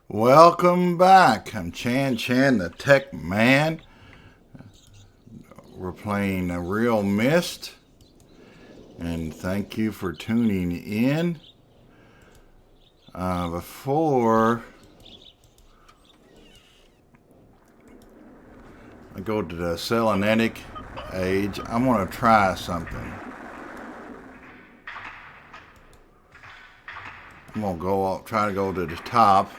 Welcome back. I'm Chan the Tech Man. We're playing a realMYST, and thank you for tuning in. Before I go to the Selenitic Age, I'm going to try something. I'm going to go up, try to go to the top.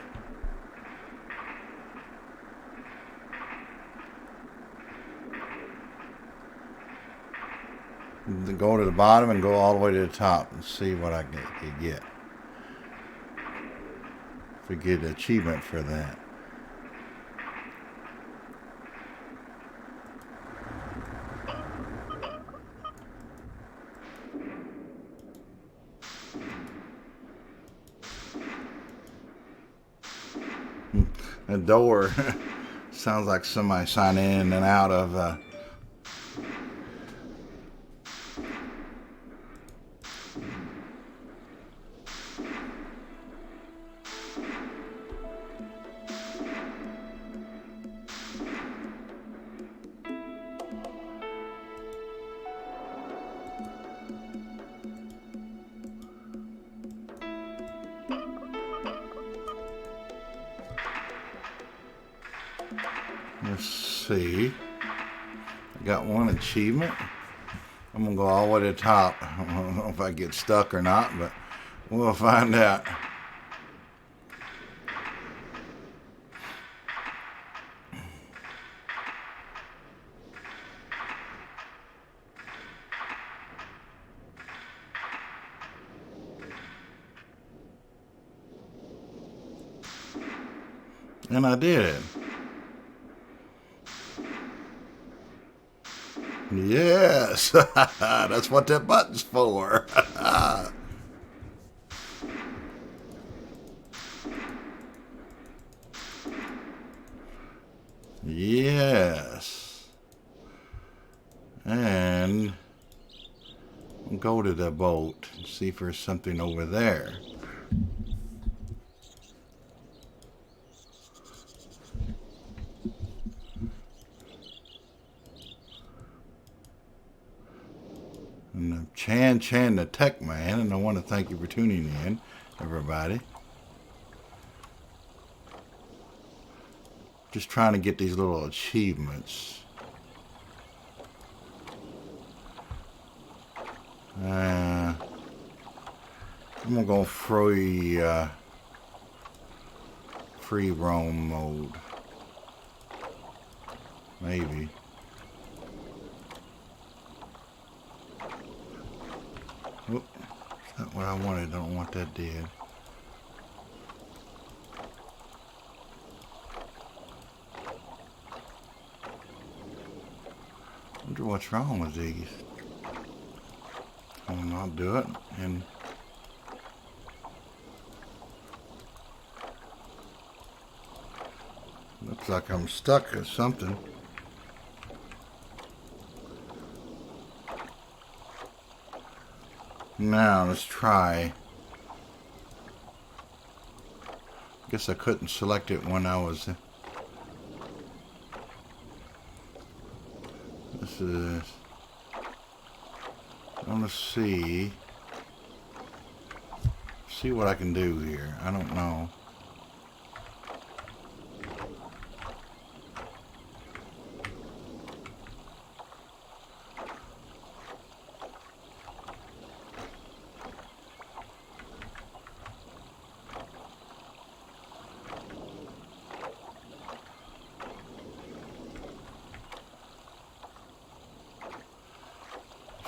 Go to the bottom and go all the way to the top and see what I can get. If we get an achievement for that. The door sounds like somebody signing in and out of let's see. I got one achievement. I'm gonna go all the way to the top. I don't know if I get stuck or not, but we'll find out. And I did. Yes, that's what that button's for. Yes. And we'll go to the boat and see if there's something over there. And I'm Chan the Tech Man, and I want to thank you for tuning in, everybody. Just trying to get these little achievements. I'm gonna go free roam mode. Maybe. Oh, that's not what I wanted. I don't want that dead. I wonder what's wrong with these. I'll do it. And looks like I'm stuck or something. Now let's try. Guess I couldn't select it when I was. This is. I want to see what I can do here. I don't know.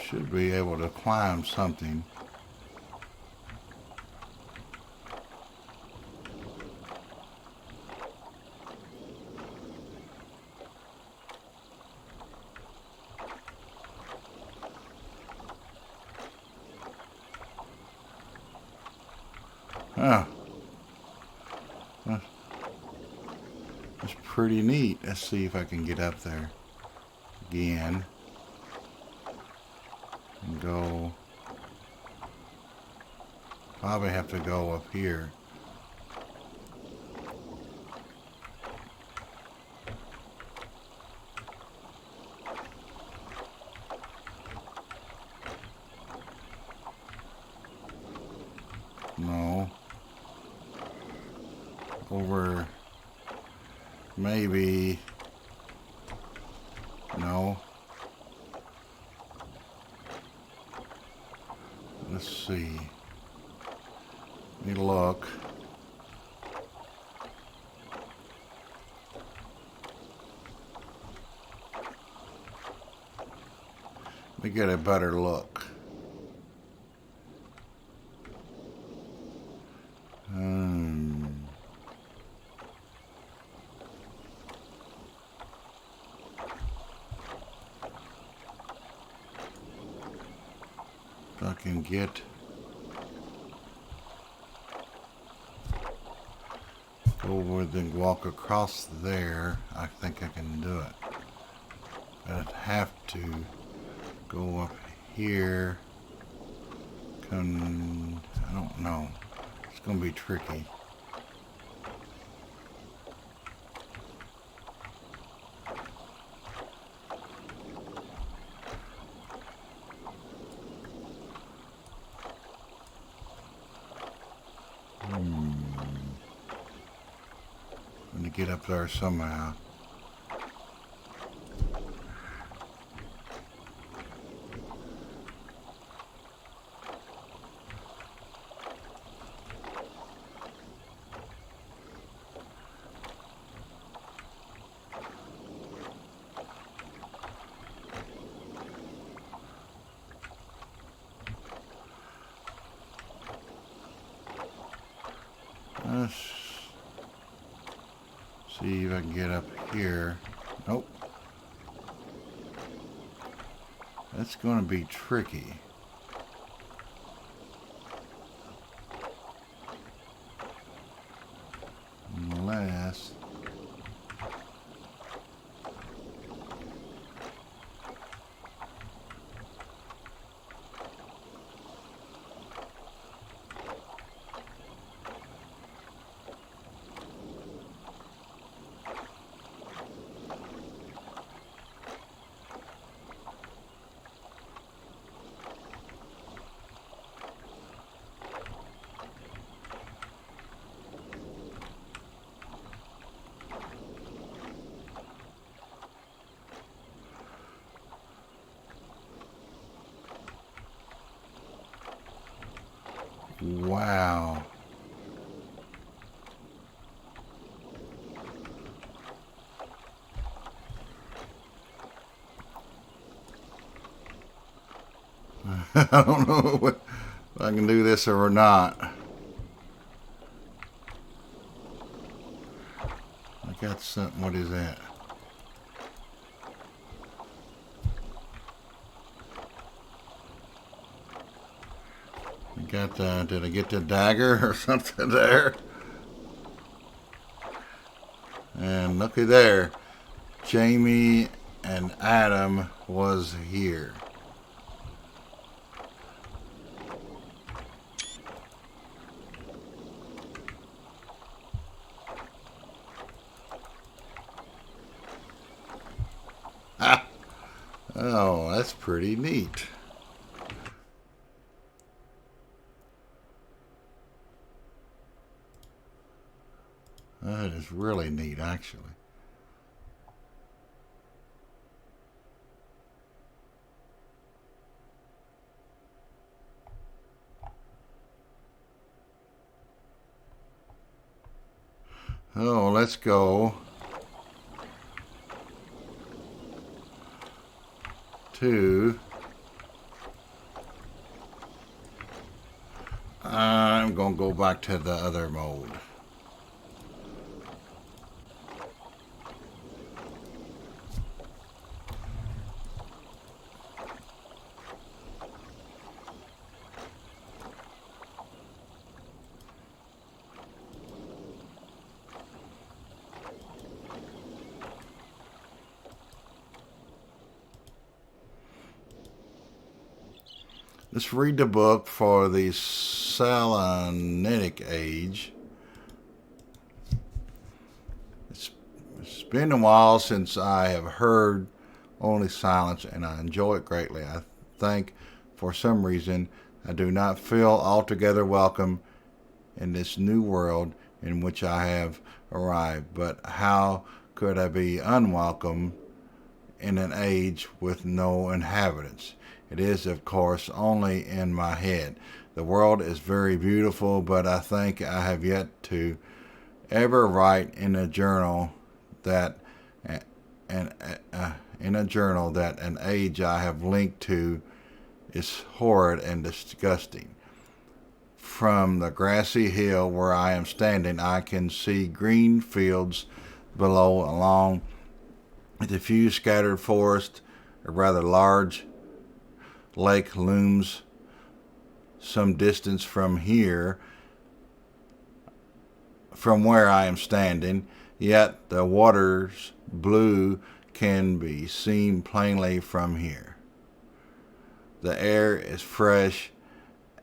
Should be able to climb something. Oh, that's pretty neat. Let's see if I can get up there again. And go. Probably have to go up here. over maybe, no. Let's see. Let me look. Let me get a better look. If I can get over and walk across there, I think I can do it. I'd have to go up here. I don't know. It's gonna be tricky. I'm gonna get up there somehow. Let's see if I can get up here. Nope. That's going to be tricky. Unless... Wow. I don't know if I can do this or not. I got something. What is that? I got did I get the dagger or something there? And looky there. Jamie and Adam was here. Oh, that's pretty neat. That is really neat, actually. Oh, let's go to... I'm going to go back to the other mode. Let's read the book for the Selenitic Age. It's been a while since I have heard only silence, and I enjoy it greatly. I think for some reason I do not feel altogether welcome in this new world. in which I have arrived. But how could I be unwelcome in an age with no inhabitants? It is, of course, only in my head. The world is very beautiful, but I think I have yet to ever write in a journal that an age I have linked to is horrid and disgusting. From the grassy hill where I am standing, I can see green fields below. Along the few scattered forests, a rather large lake looms some distance from where I am standing, yet the water's blue can be seen plainly from here. The air is fresh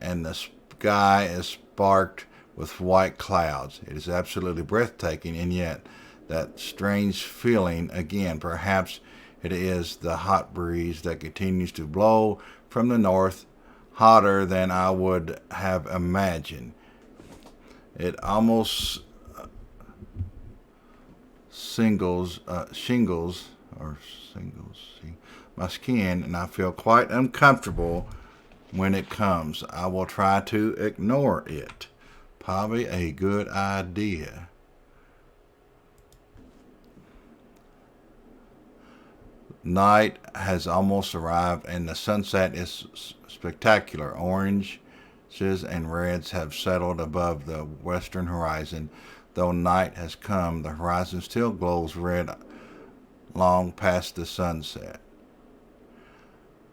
and the sky is sparked with white clouds. It is absolutely breathtaking, and yet that strange feeling again. Perhaps it is the hot breeze that continues to blow from the north, hotter than I would have imagined. It almost shingles my skin, and I feel quite uncomfortable when it comes. I will try to ignore it. Probably a good idea. Night has almost arrived, and the sunset is spectacular. Oranges and reds have settled above the western horizon. Though night has come, the horizon still glows red long past the sunset.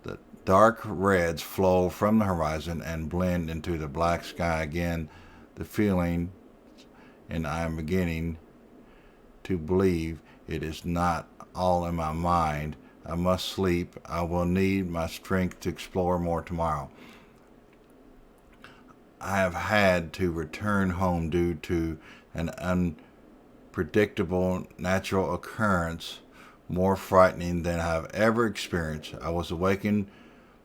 The dark reds flow from the horizon and blend into the black sky again. The feeling, and I am beginning to believe it is not all in my mind. I must sleep. I will need my strength to explore more tomorrow. I have had to return home due to an unpredictable natural occurrence more frightening than I have ever experienced. I was awakened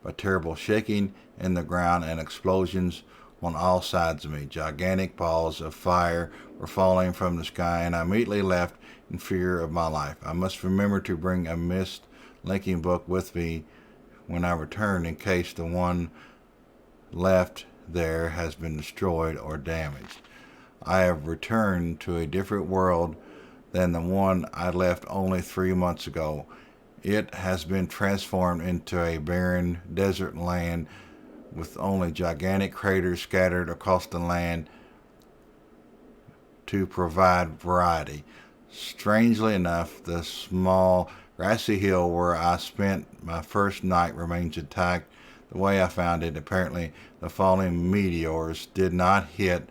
by terrible shaking in the ground and explosions on all sides of me. Gigantic balls of fire were falling from the sky, and I immediately left in fear of my life. I must remember to bring a MYST linking book with me when I return, in case the one left there has been destroyed or damaged. I have returned to a different world than the one I left only 3 months ago. It has been transformed into a barren desert land with only gigantic craters scattered across the land to provide variety. Strangely enough, the small grassy hill where I spent my first night remains intact the way I found it. Apparently, the falling meteors did not hit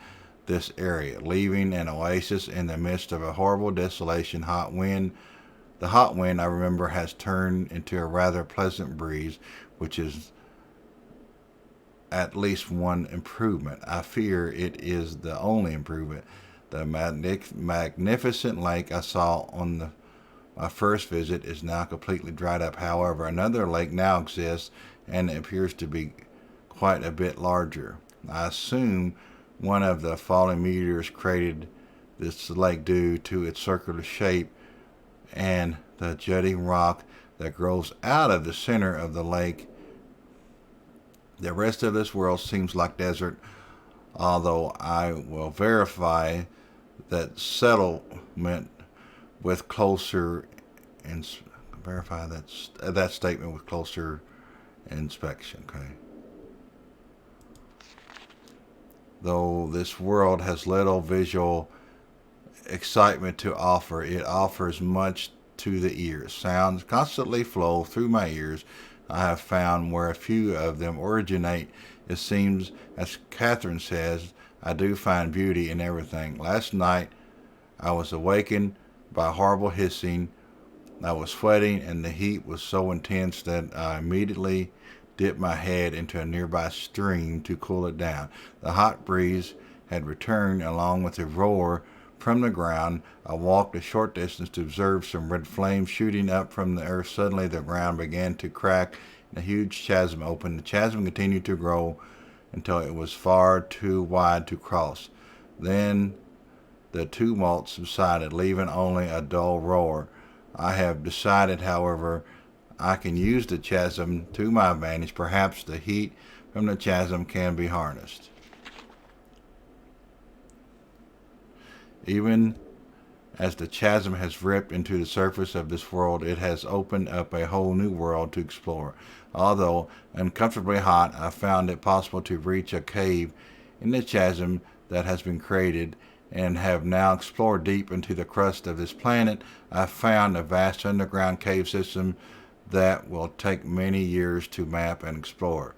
this area, leaving an oasis in the midst of a horrible desolation. The hot wind, I remember, has turned into a rather pleasant breeze, which is at least one improvement. I fear it is the only improvement. The magnificent lake I saw on my first visit is now completely dried up. However, another lake now exists, and it appears to be quite a bit larger. I assume one of the falling meteors created this lake due to its circular shape and the jutting rock that grows out of the center of the lake. The rest of this world seems like desert, although I will verify that settlement with closer that statement with closer inspection. Okay. Though this world has little visual excitement to offer, it offers much to the ears. Sounds constantly flow through my ears. I have found where a few of them originate. It seems, as Catherine says, I do find beauty in everything. Last night I was awakened by horrible hissing. I was sweating, and the heat was so intense that I immediately dipped my head into a nearby stream to cool it down. The hot breeze had returned along with a roar from the ground. I walked a short distance to observe some red flames shooting up from the earth. Suddenly the ground began to crack and a huge chasm opened. The chasm continued to grow until it was far too wide to cross. Then the tumult subsided, leaving only a dull roar. I have decided, however, I can use the chasm to my advantage. Perhaps the heat from the chasm can be harnessed. Even as the chasm has ripped into the surface of this world, it has opened up a whole new world to explore. Although uncomfortably hot, I found it possible to reach a cave in the chasm that has been created, and have now explored deep into the crust of this planet. I found a vast underground cave system that will take many years to map and explore.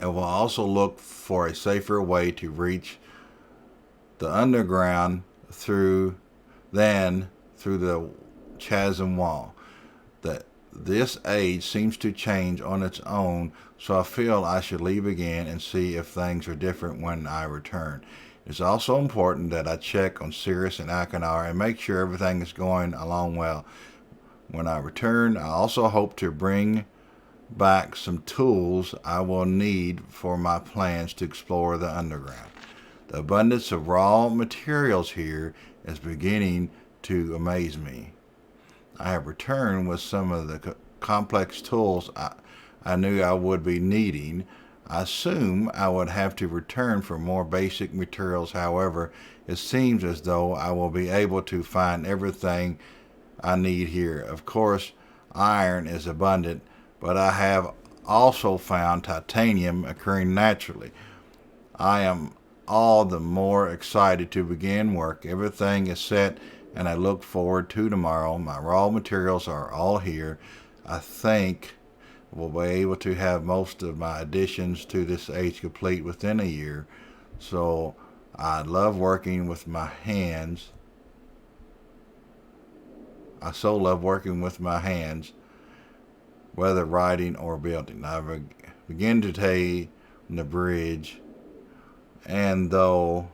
I will also look for a safer way to reach the underground through the chasm wall. This age seems to change on its own, so I feel I should leave again and see if things are different when I return. It's also important that I check on Sirius and Akanar and make sure everything is going along well. When I return, I also hope to bring back some tools I will need for my plans to explore the underground. The abundance of raw materials here is beginning to amaze me. I have returned with some of the complex tools I knew I would be needing. I assume I would have to return for more basic materials. However, it seems as though I will be able to find everything I need here. Of course, iron is abundant, but I have also found titanium occurring naturally. I am all the more excited to begin work. Everything is set, and I look forward to tomorrow. My raw materials are all here. I think we'll be able to have most of my additions to this age complete within a year. So I love working with my hands. I so love working with my hands, whether writing or building. I begin to take the bridge, and though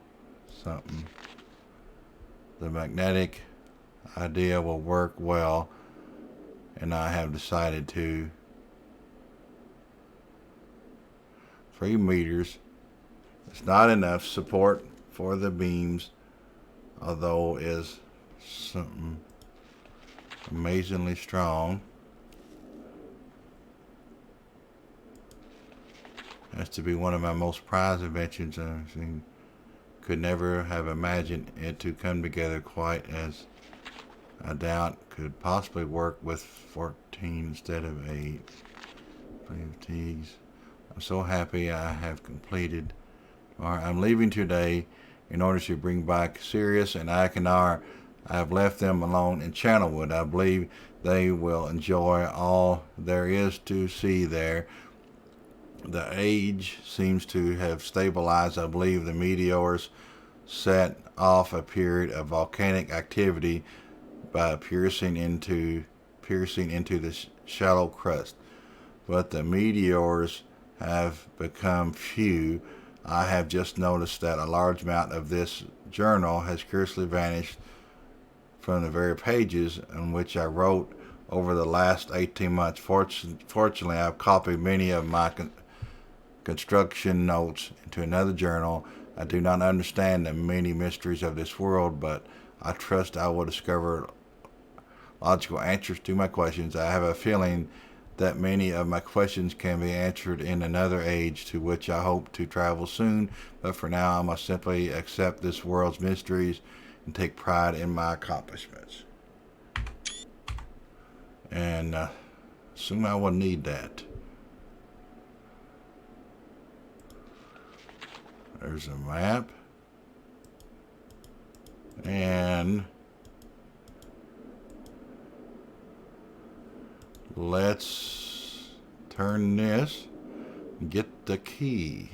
the magnetic idea will work well, and I have decided to 3 meters. It's not enough support for the beams, although is something amazingly strong. Has to be one of my most prized inventions. Could never have imagined it to come together quite as I doubt could possibly work with 14 instead of 8 fatigues. I'm so happy I have completed. I'm leaving today in order to bring back Sirius and Akanar. I have left them alone in Channelwood. I believe they will enjoy all there is to see there. The age seems to have stabilized. I believe the meteors set off a period of volcanic activity by piercing into the shallow crust. But the meteors have become few. I have just noticed that a large amount of this journal has curiously vanished from the very pages on which I wrote over the last 18 months. Fortunately, I've copied many of my construction notes into another journal. I do not understand the many mysteries of this world, but I trust I will discover logical answers to my questions. I have a feeling that many of my questions can be answered in another age to which I hope to travel soon, but for now I must simply accept this world's mysteries and take pride in my accomplishments. And soon I will need that. There's a map. And let's turn this and get the key.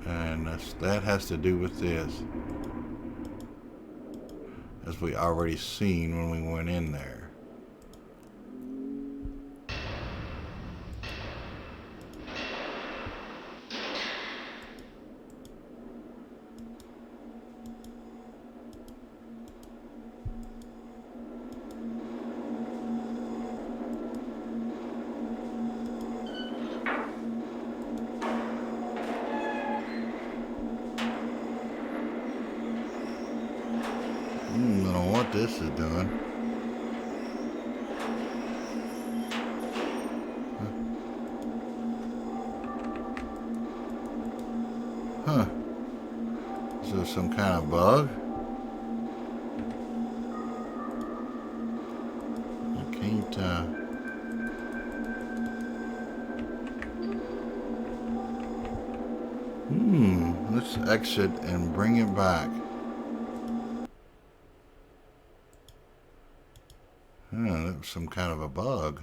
And that has to do with this, as we already seen when we went in there. this is doing. Huh. Is there some kind of bug? I can't, let's exit and bring it back. That was some kind of a bug.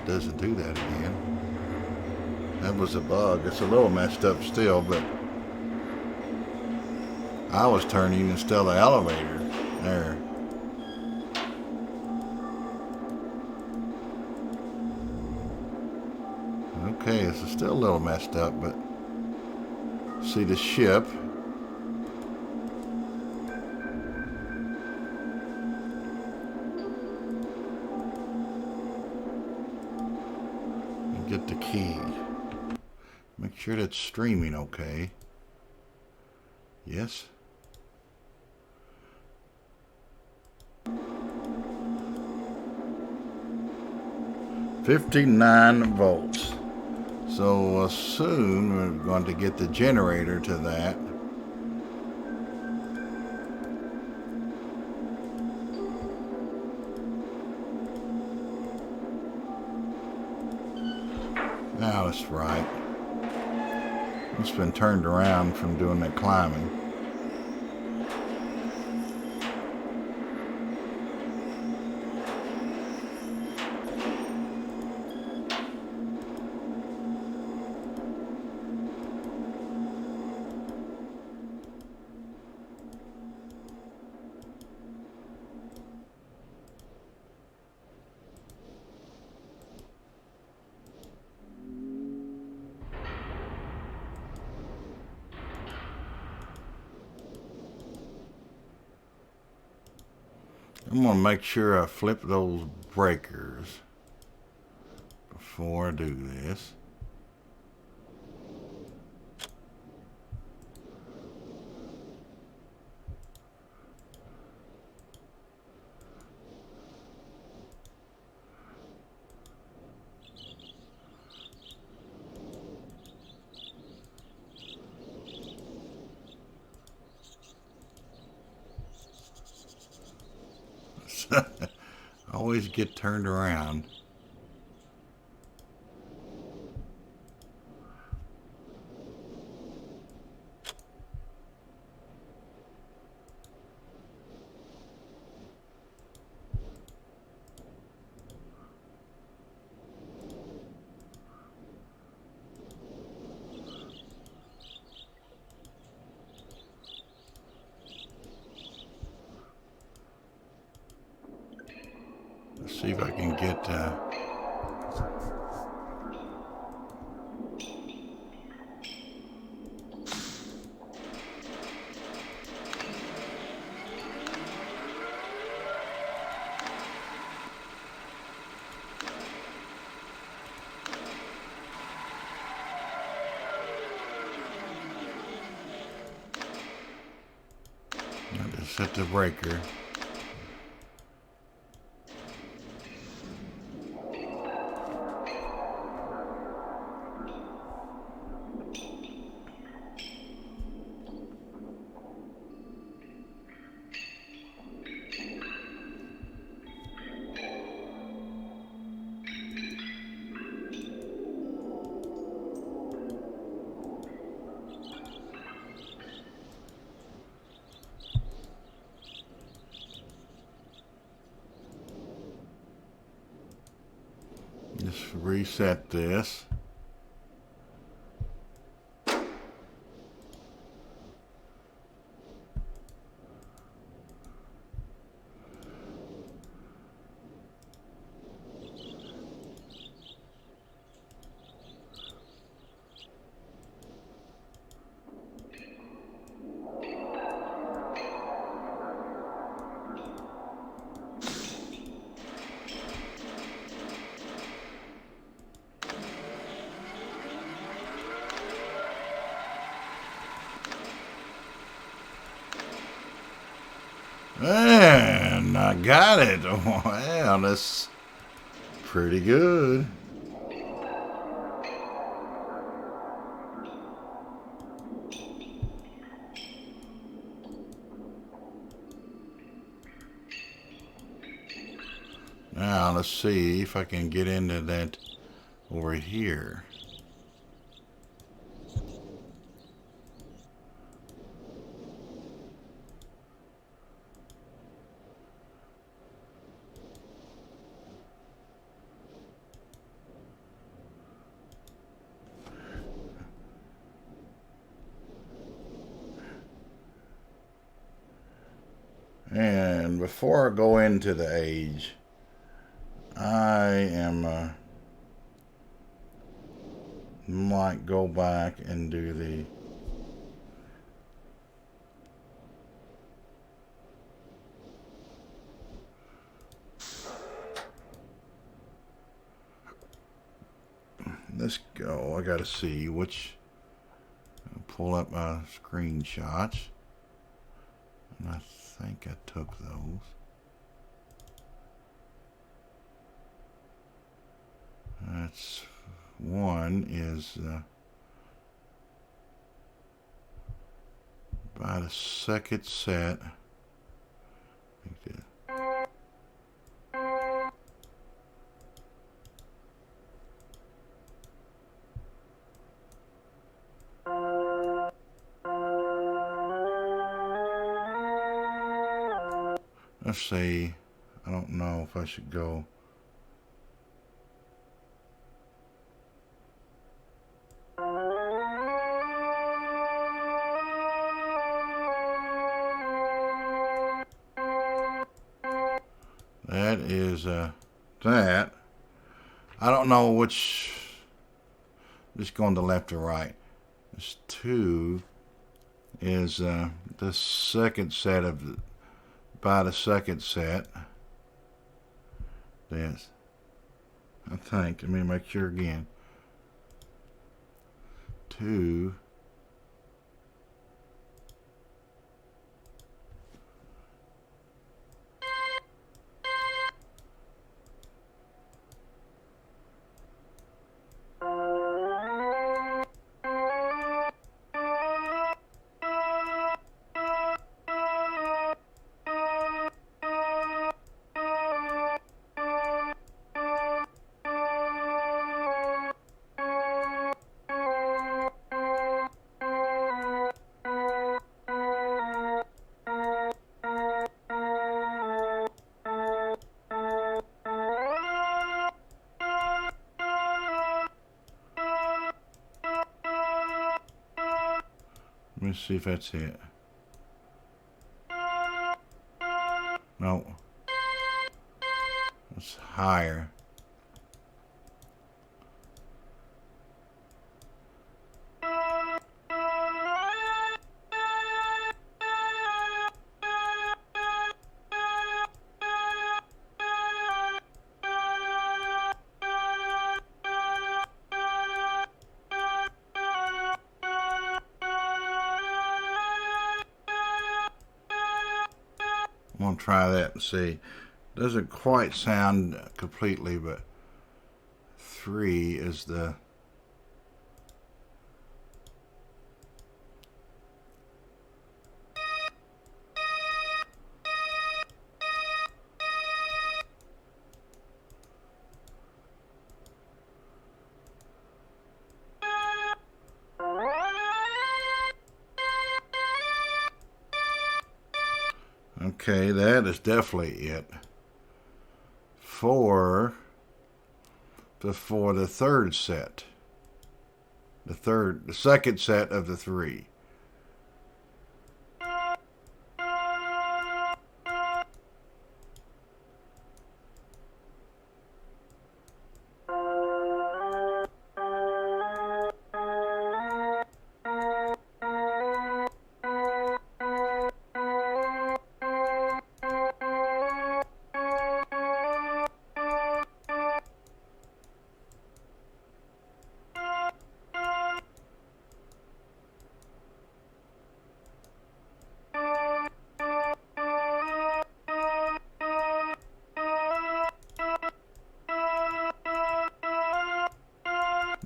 Doesn't do that again. That was a bug. It's a little messed up still, but I was turning instead of the elevator. There. Okay, this is still a little messed up, but see the ship. Get the key. Make sure that's streaming okay. Yes. $59 volts. So soon we're going to get the generator to that. Now it's right. It's been turned around from doing that climbing. I'm going to make sure I flip those breakers before I do this. Always get turned around. Let's see if I can get I just set the breaker. Just reset this. And I got it. Wow, that's pretty good. Now let's see if I can get into that over here. And before I go into the age, I might go back and do the let's go. I gotta see which. I'll pull up my screenshots, and I think I took those. That's one is by the second set. Let's see. I don't know if I should go. That is that. I don't know which. Just going to left or right. This two is the second set of the, by the second set. This. I think. Let me make sure again. Two. Let me see if that's it. No. It's higher. I'm going to try that and see. Doesn't quite sound completely, but 3 is the. Okay, that is definitely it. For the third set. The second set of the 3.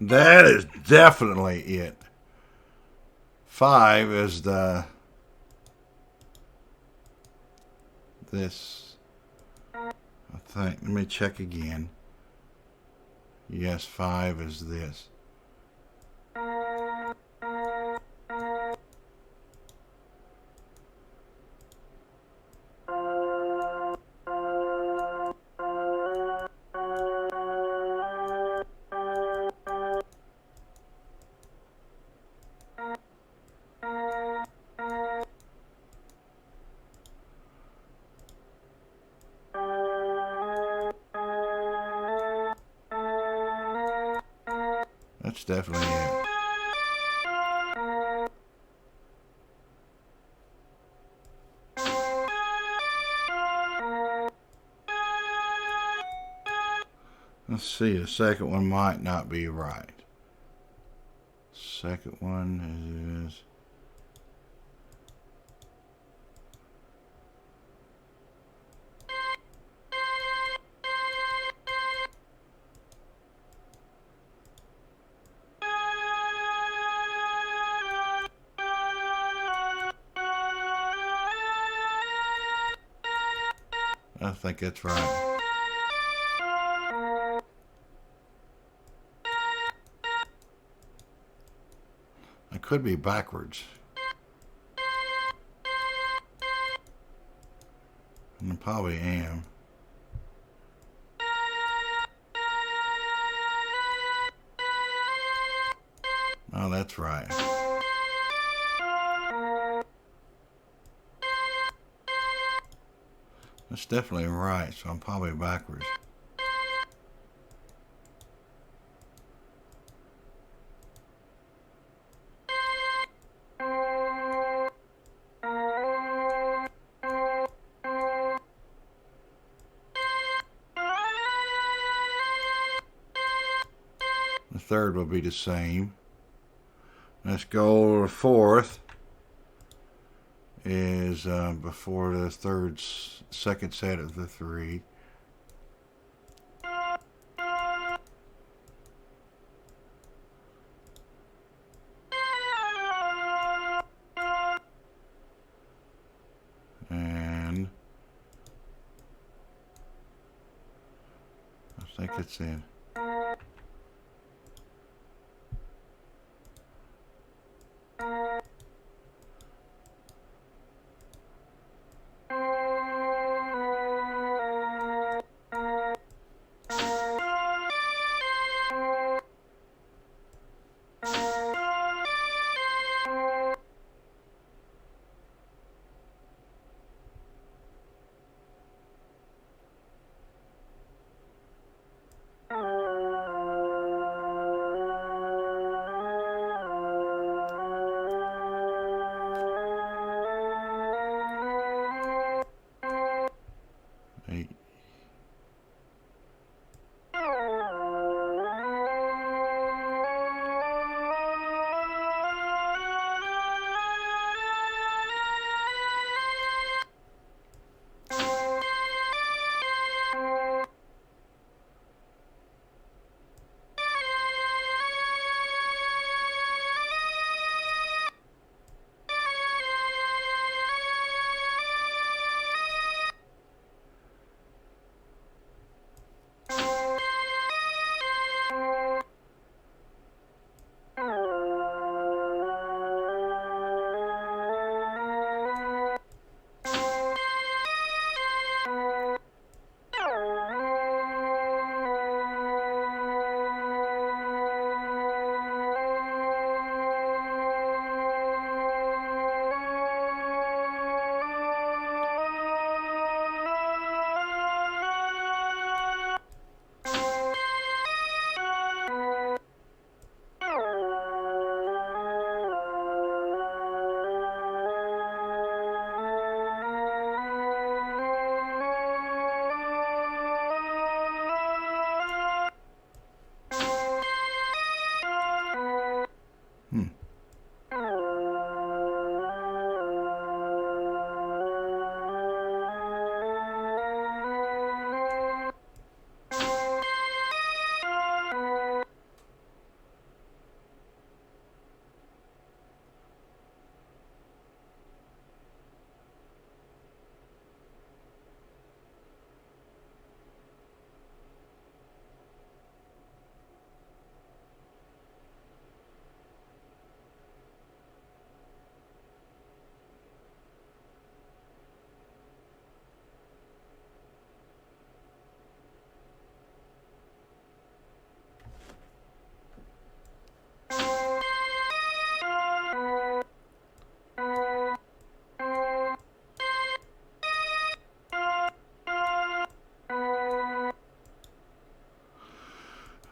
That is definitely it. 5 is this. I think. Let me check again. Yes, 5 is this. That's definitely it. Let's see, the second one might not be right. Second one is... I think that's right. I could be backwards. I probably am. Oh, that's right. That's definitely right, so I'm probably backwards. The third will be the same. Let's go to the fourth. Is before the second set of the 3. And I think it's in. Eight. Hmm.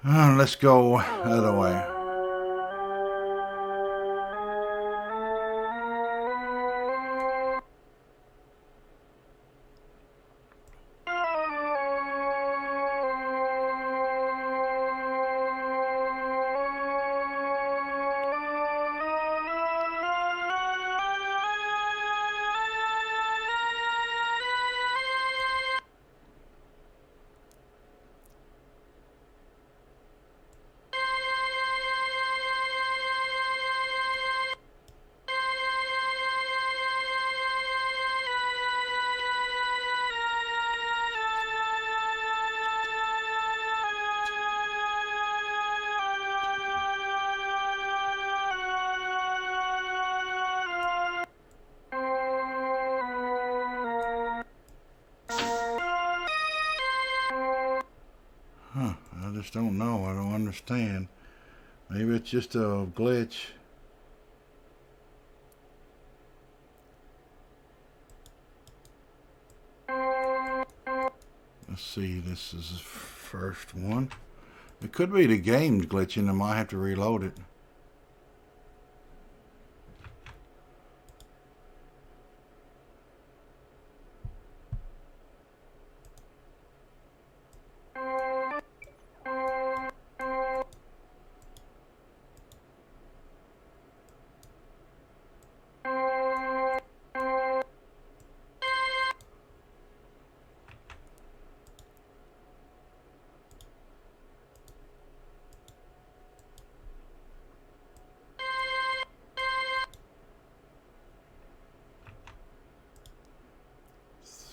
Let's go the other way. I just don't know. I don't understand. Maybe it's just a glitch. Let's see. This is the first one. It could be the game's glitching. I might have to reload it.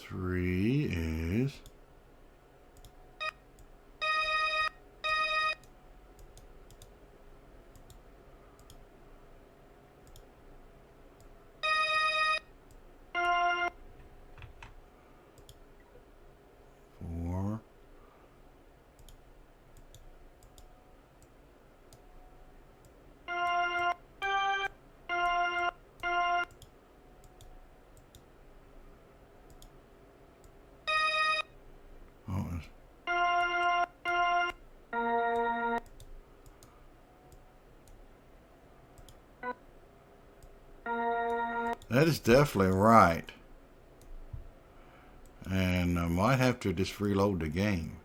Three is... four. Oh, that is definitely right. And I might have to just reload the game.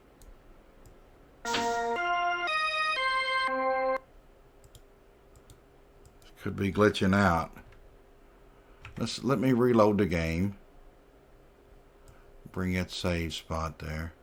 Could be glitching out. Let me reload the game. Bring that save spot there.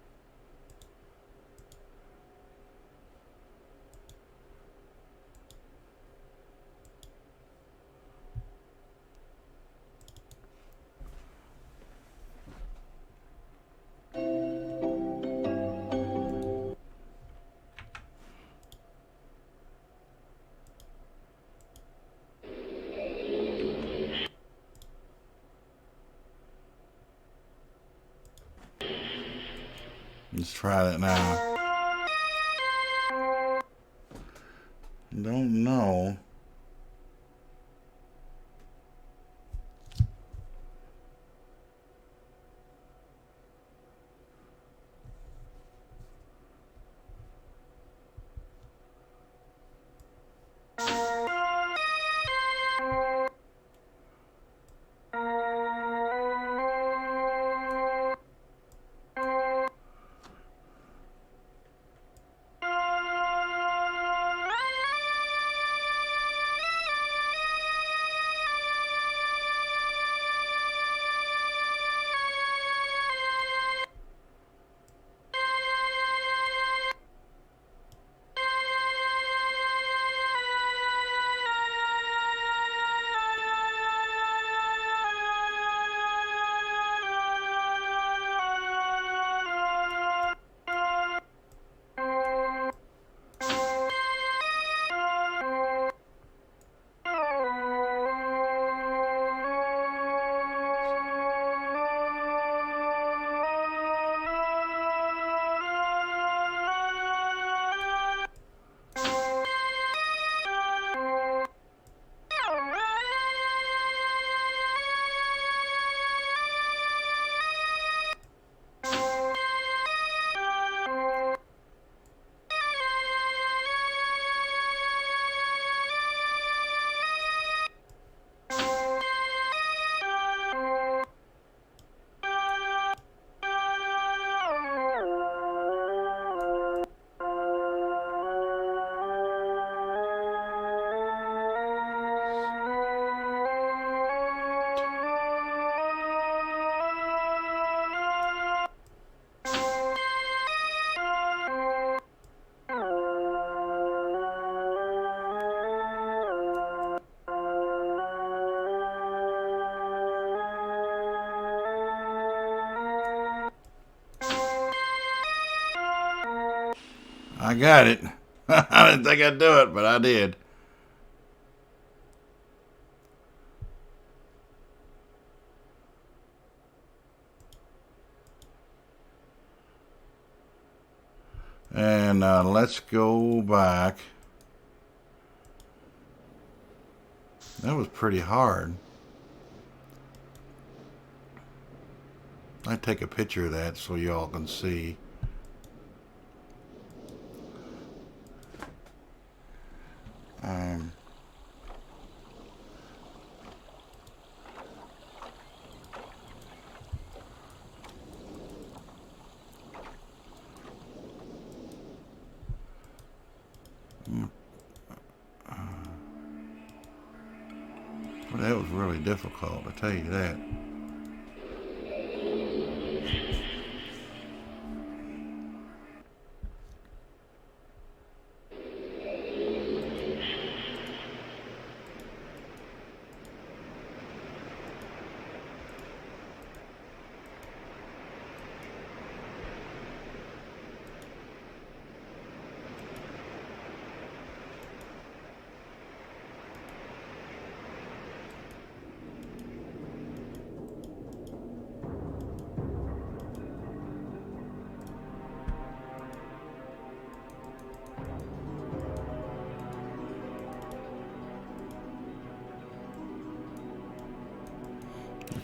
Let's try that now. Don't know. I got it. I didn't think I'd do it, but I did. And let's go back. That was pretty hard. I take a picture of that so y'all can see. Well, that was really difficult, I tell you that.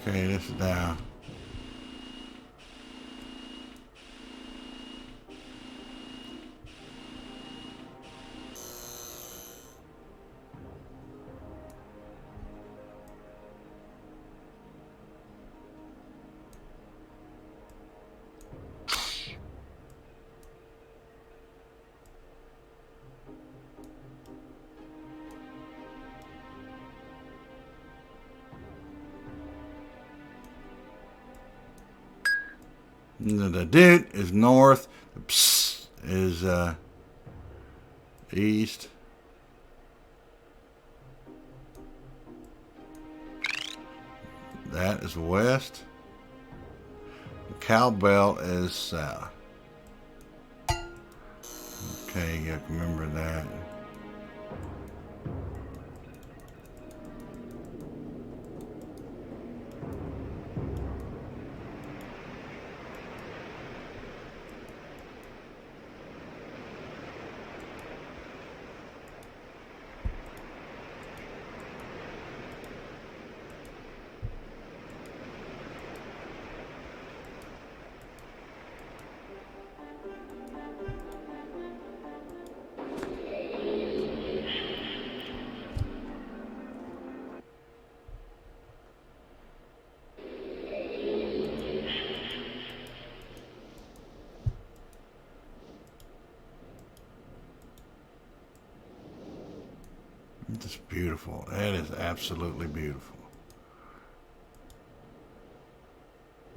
Okay, this is down. The doot is north. The psst is east. That is west. The cowbell is south. Okay, you have to remember that. It's beautiful. That is absolutely beautiful.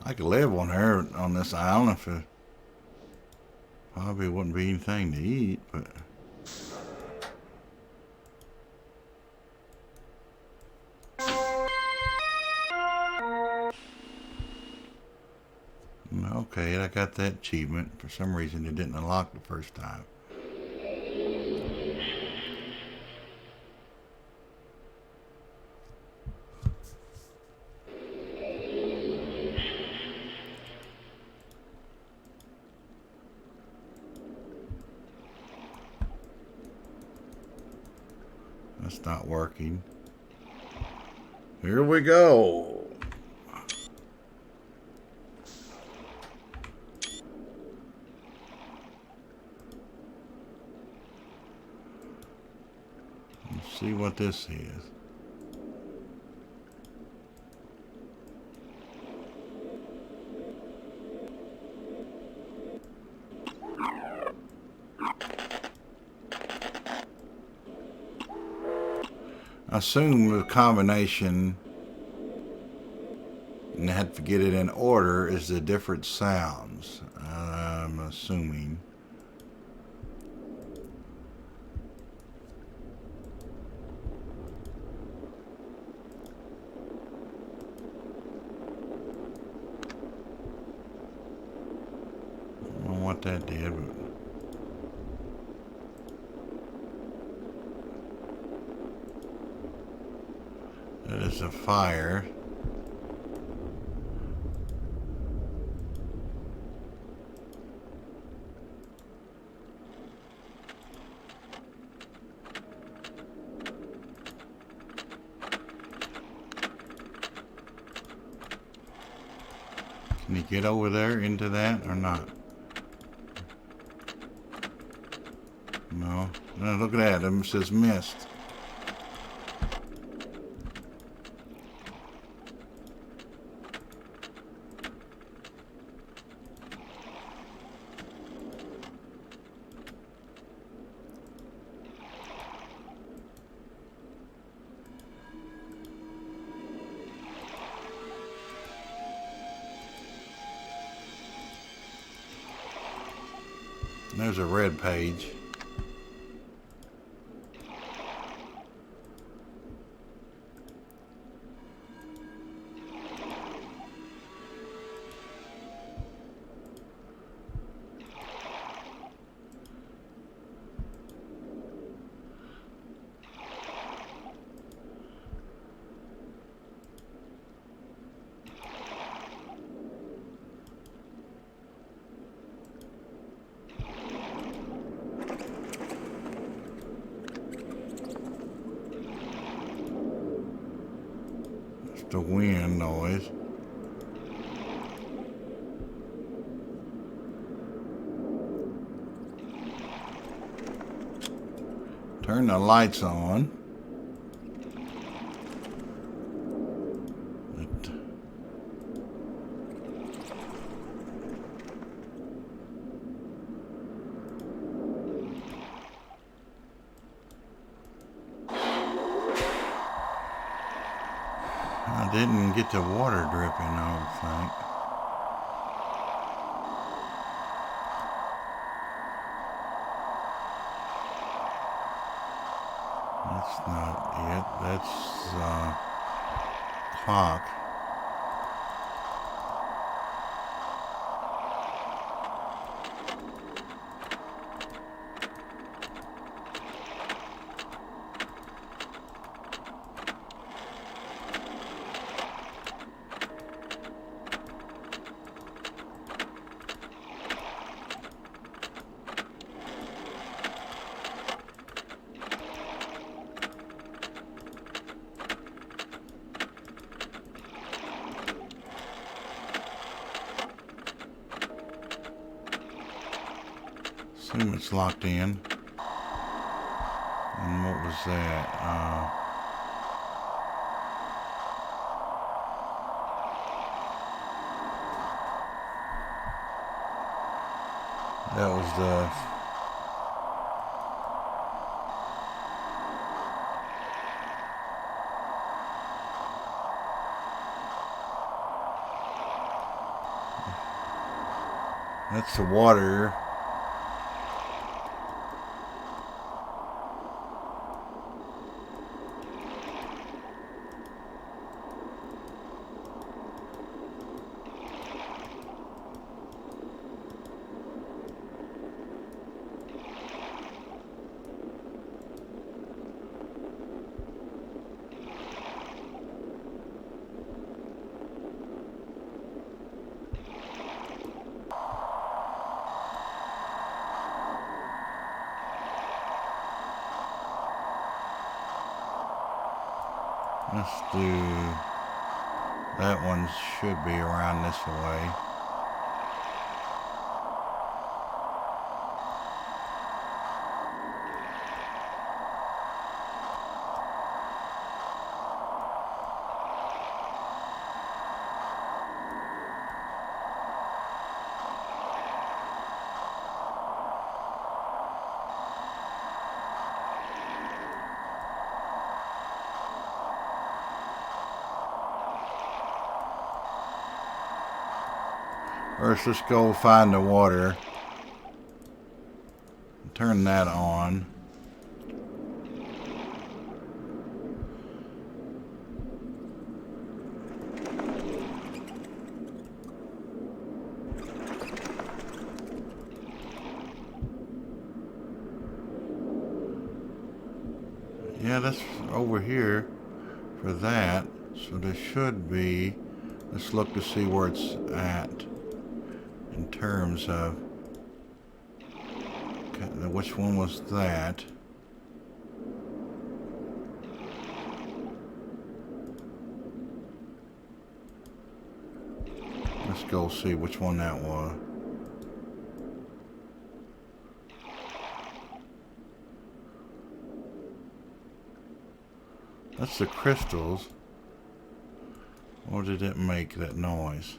I could live on here on this island if it probably wouldn't be anything to eat, but okay, I got that achievement. For some reason it didn't unlock the first time. That's not working. Here we go. Let's see what this is. I assume the combination, and I had to get it in order, is the different sounds. I'm assuming. I don't know what that did, but That is a fire. Can you get over there into that or not? No. No, look at that. It says mist. There's a red page. The wind noise. Turn the lights on. I didn't get the water dripping, I don't think. That's not it. That's clock. Assume it's locked in. And what was that? That was the... That's the water. Let's do, that one should be around this way. First, let's go find the water. Turn that on. Yeah, that's over here for that. So there should be, let's look to see where it's at in terms of, which one was that? Let's go see which one that was. That's the crystals. Or did it make that noise?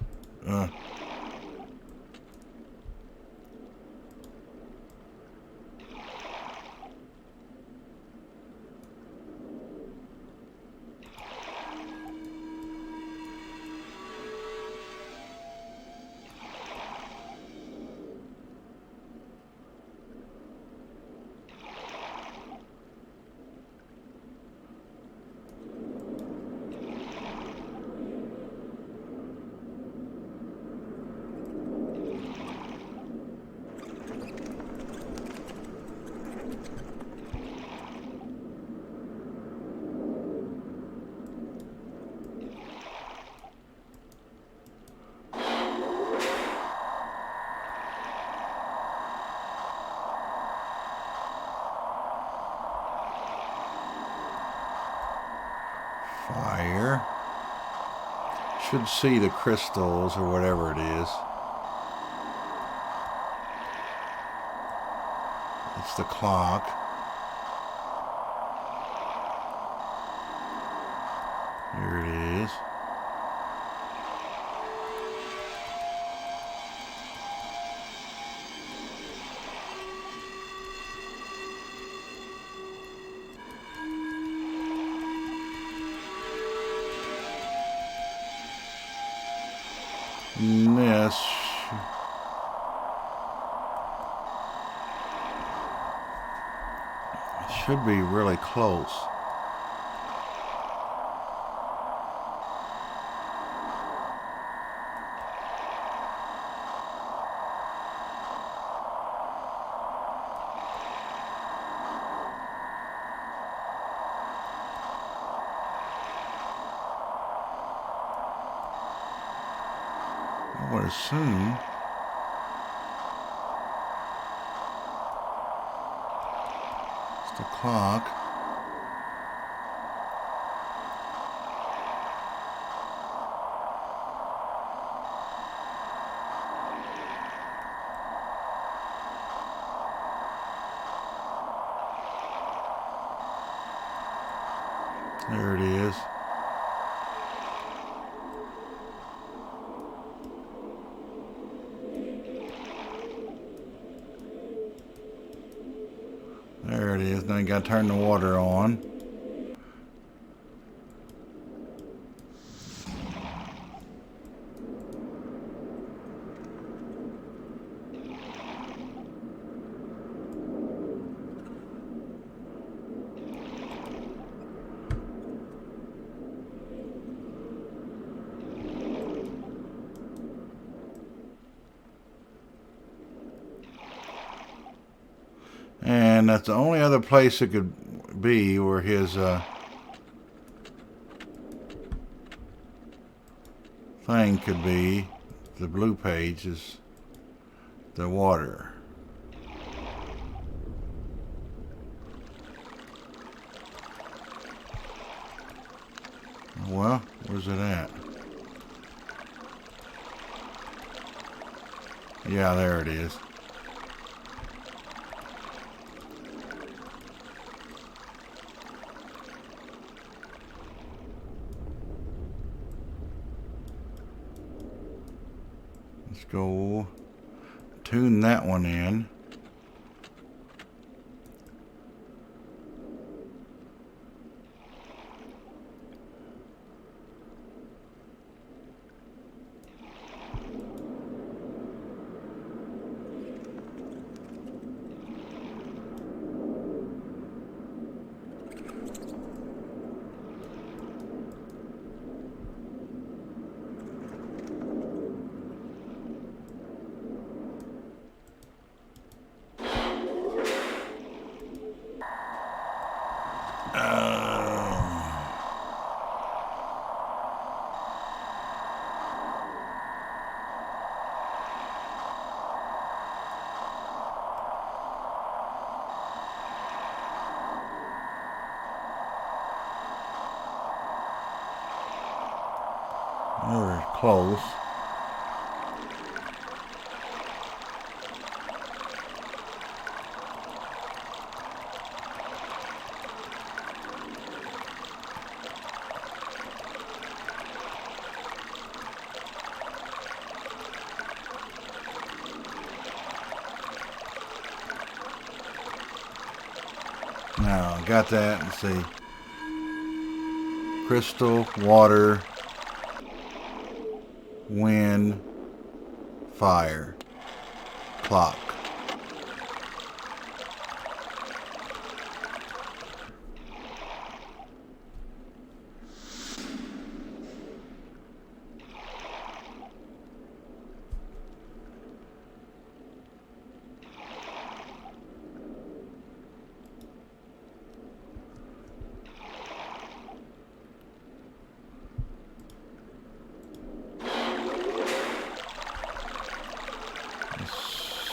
Fire. Should see the crystals or whatever it is. It's the clock. Here it is. And this should be really close. I would assume it's the clock. There it is. There it is. Now you gotta turn the water on. And that's the only other place it could be where his thing could be. The blue page is the water. Well, where's it at? Yeah, there it is. Let's go tune that one in. We're close. Now, got that. Let's see. Crystal, water, wind, fire, clock.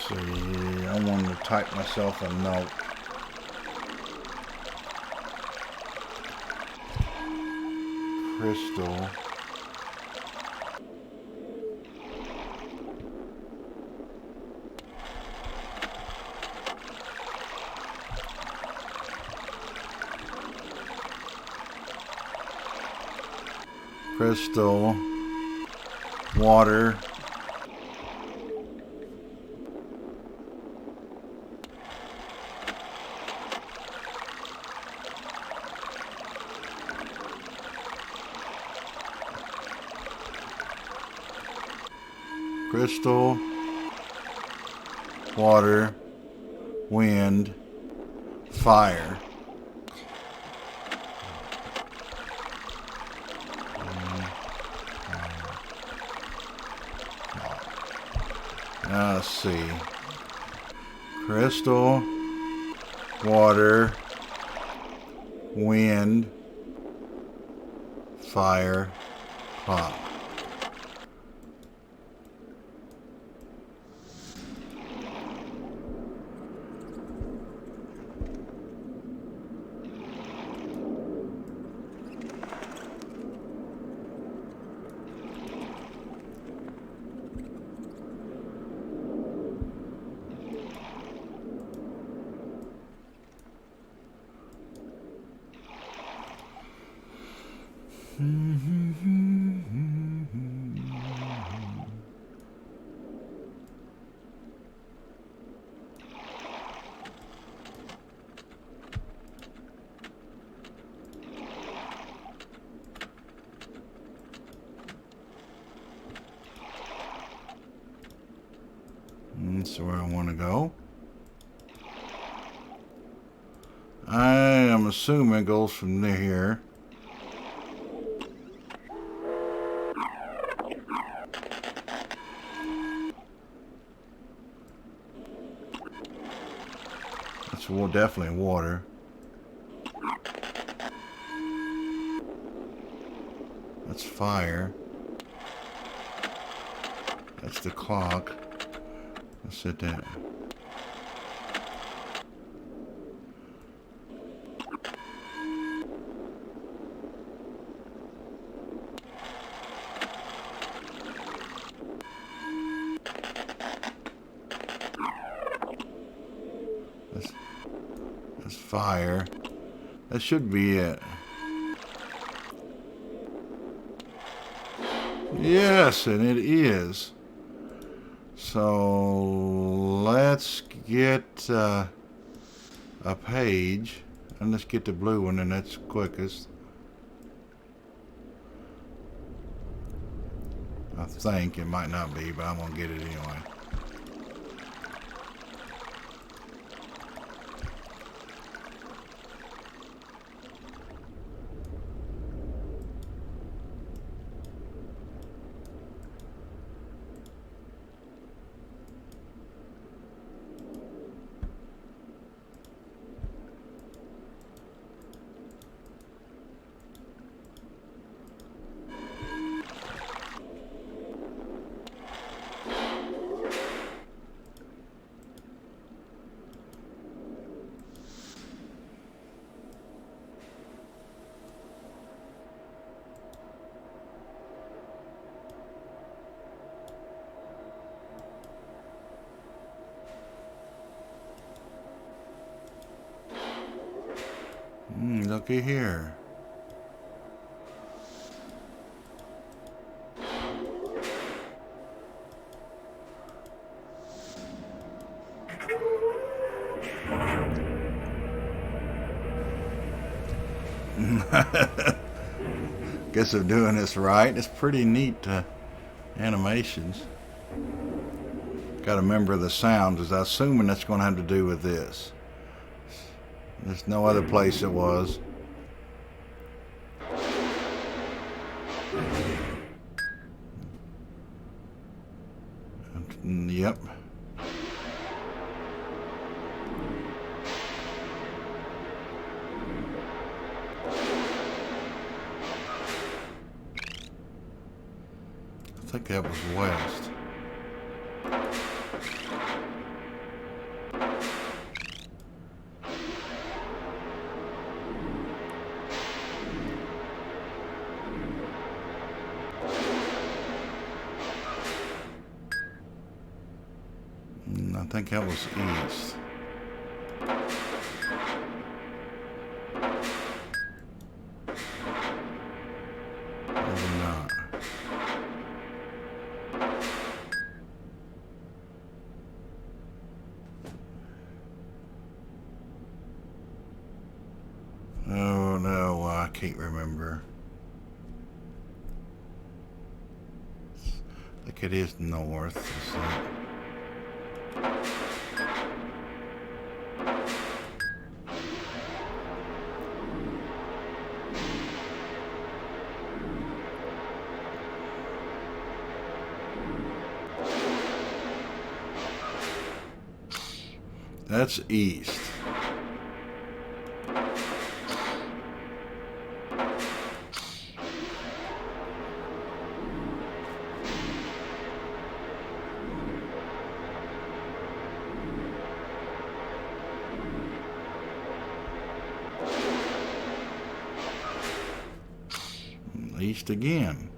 See, I wanted to type myself a note. Crystal. Crystal. Water. Crystal, water, wind, fire. Now let's see. Crystal, water, wind, fire, clock. That's where I want to go. I am assuming it goes from here. That's definitely water. That's fire. That's the clock. Let's sit down. That's fire. That should be it. Yes, and it is. So let's get a page, and let's get the blue one, and that's quickest. I think it might not be, but I'm gonna get it anyway. Looky here. Guess I'm doing this right. It's pretty neat animations. Got to remember the sounds, as I'm assuming that's going to have to do with this. There's no other place it was. Yep. I think that was west. I think that was east. Maybe not. Oh no, I can't remember. I think it is north. That's east. East again.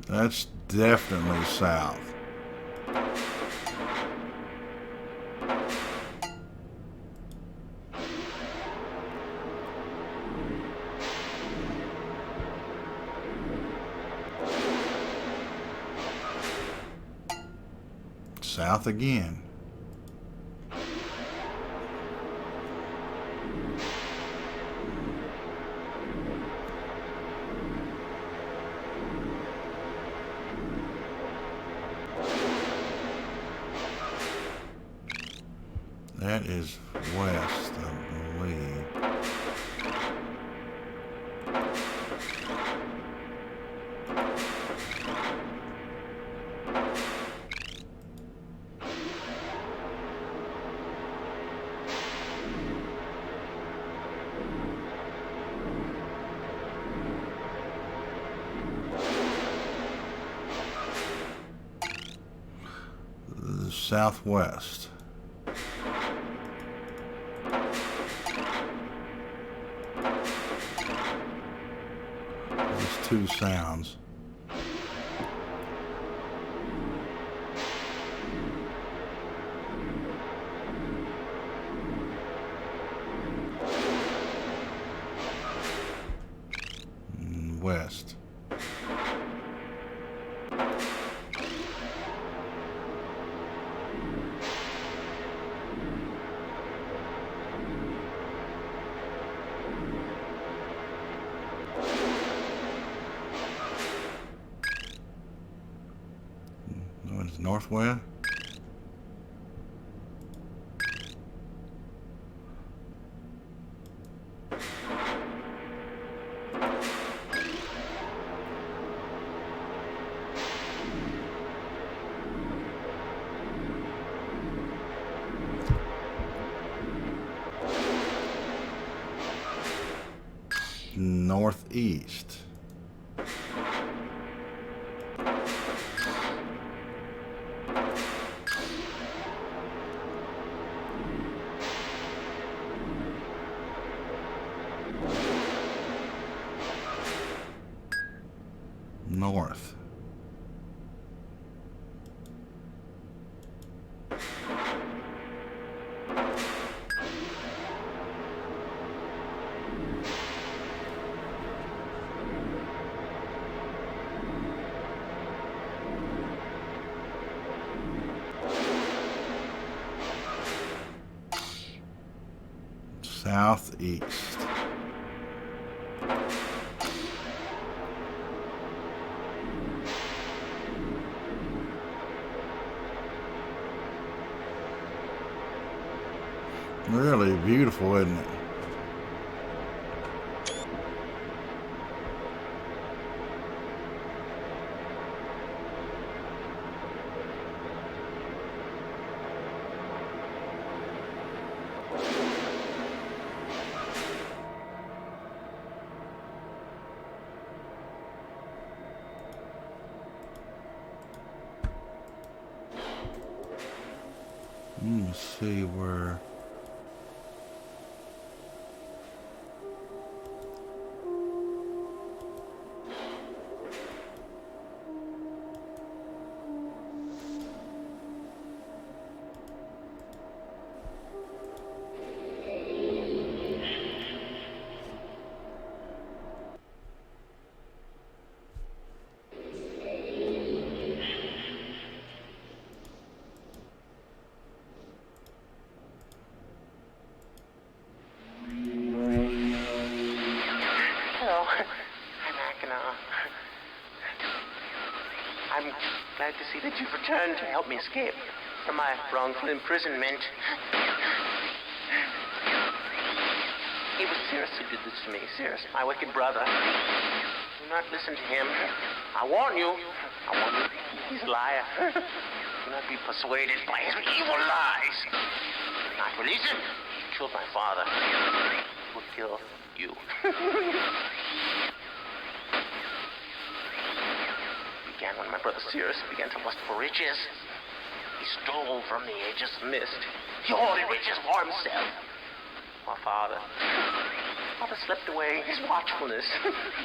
That's definitely south. South again. That is west, I believe. The southwest. There's two sounds. West. Northwest. Northeast. North. southeast. Really beautiful, isn't it? Let me see where. I'm glad to see that you've returned to help me escape from my wrongful imprisonment. It was Cirrus who did this to me. Cirrus, my wicked brother. Do not listen to him. I warn you. He's a liar. Do not be persuaded by his evil lies. Do not release him. He killed my father. He will kill you. Began when my brother Cirrus began to lust for riches. He stole from the Ages of Mist. He hoarded riches for himself. My father slept away his watchfulness.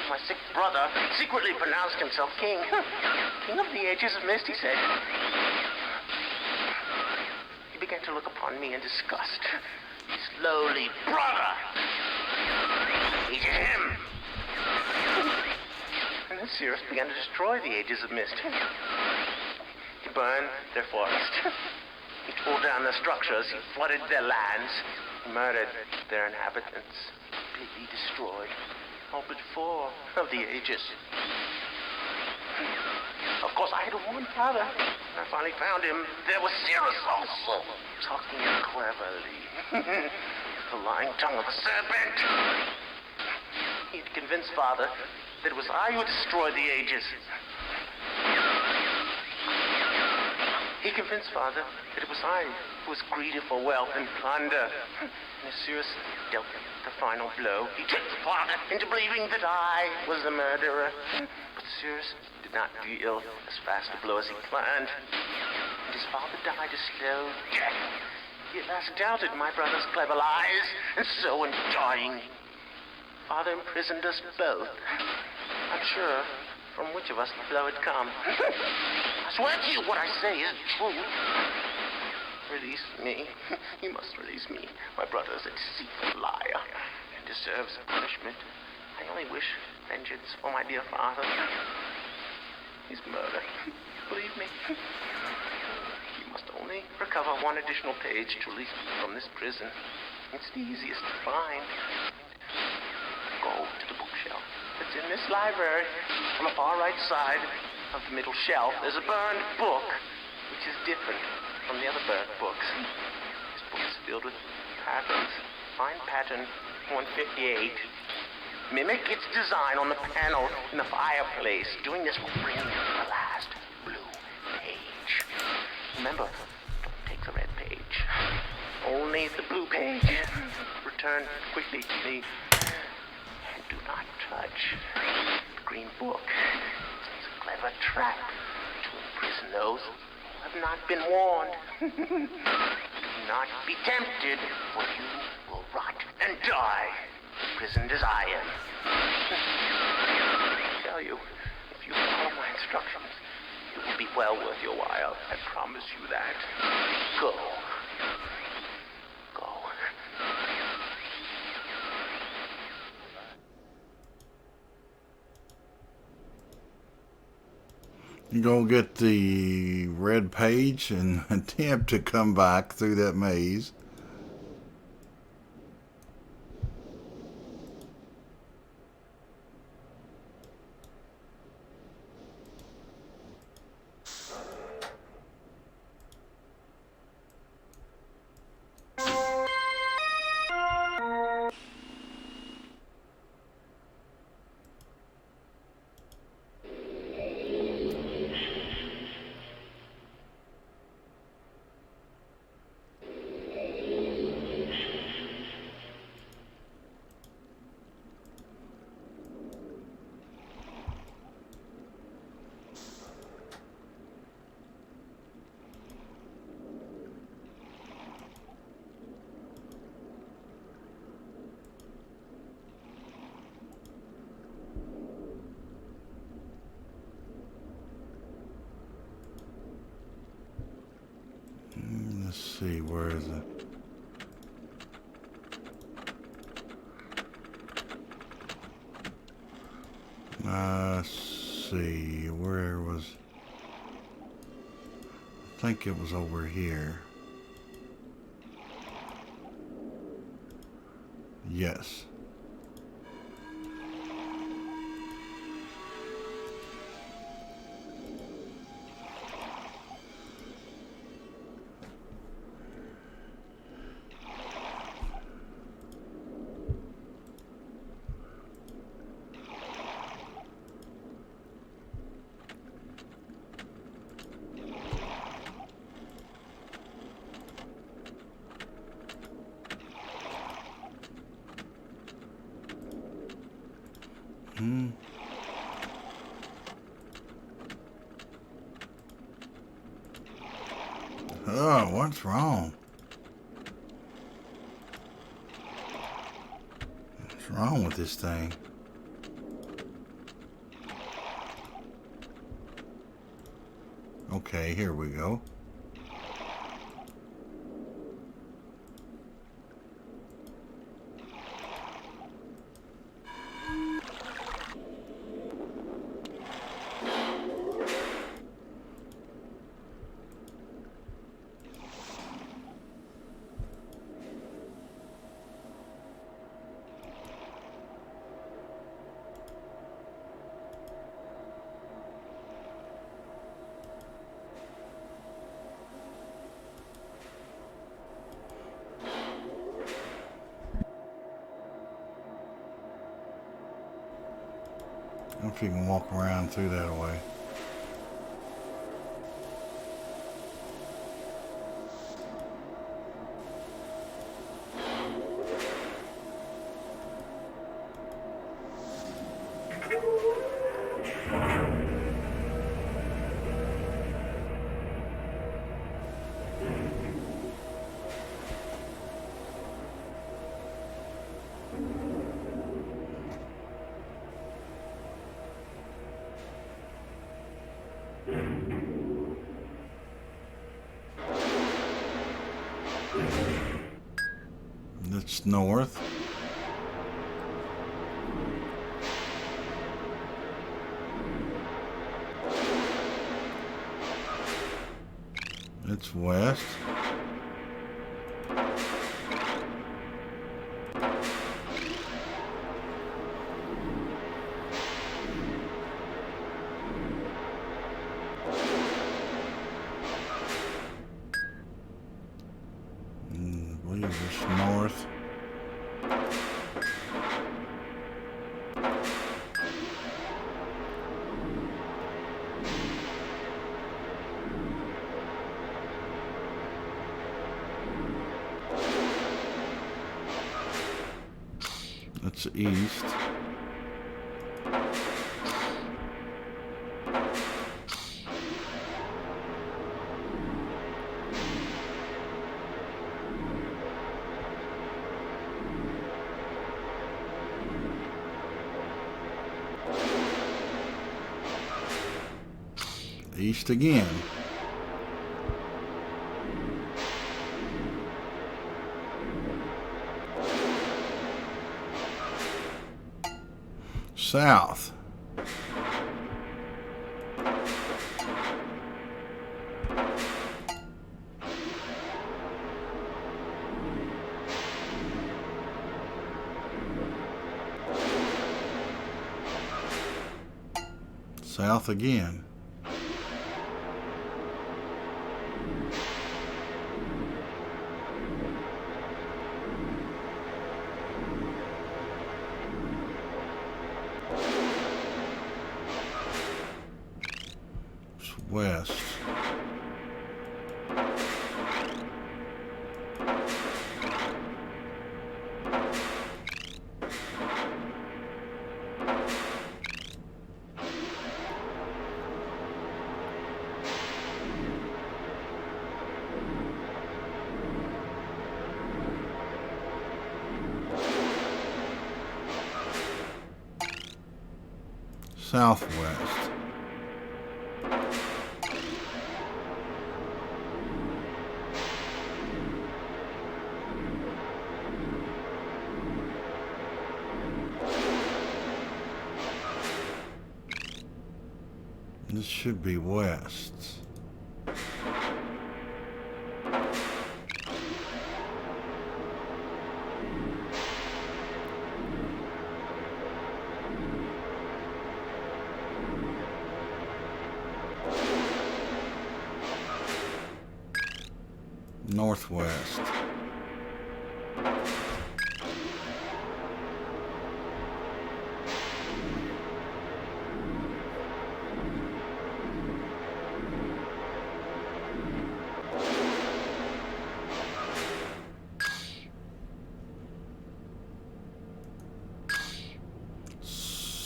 My sick brother secretly pronounced himself king. King of the Ages of Mist, he said. He began to look upon me in disgust. His lowly brother hated him. And then Cirrus began to destroy the Ages of Mist. He burned their forest. He tore down their structures. He flooded their lands. He murdered their inhabitants. Completely destroyed all but 4 of the Ages. Of course, I had warned father. When I finally found him, there was Cirrus also, talking cleverly. The lying tongue of a serpent. He had convinced father that it was I who destroyed the Ages. He convinced father that it was I who was greedy for wealth and plunder. And as Cirrus dealt the final blow, he tricked father into believing that I was the murderer. But Cirrus did not deal as fast a blow as he planned. And his father died a slow death. He at last doubted my brother's clever lies, and so in dying, father imprisoned us both. I'm sure from which of us the blow had come. I swear to you what I say is true. Release me. You must release me. My brother is a deceitful liar and deserves punishment. I only wish vengeance for my dear father. His murder. Believe me. You must only recover 1 additional page to release me from this prison. It's the easiest to find. Go to the bookshelf. It's in this library. On the far right side of the middle shelf, there's a burned book, which is different from the other burned books. This book is filled with patterns. Find pattern 158. Mimic its design on the panel in the fireplace. Doing this will bring the last blue page. Remember, don't take the red page. Only the blue page. Return quickly to me. Do not touch the green book. It's a clever trap to imprison those who have not been warned. Do not be tempted, for you will rot and die, imprisoned as I am. I tell you, if you follow my instructions, it will be well worth your while. I promise you that. Go. You go get the red page and attempt to come back through that maze. Let's see, where is it? Let's see, where was... I think it was over here. Yes. Oh, what's wrong? What's wrong with this thing? Okay, here we go. I don't know if you can walk around through that way. It's north. It's west. I believe it's north. That's east. East again. South. South again. West. Southwest. should be west. Northwest.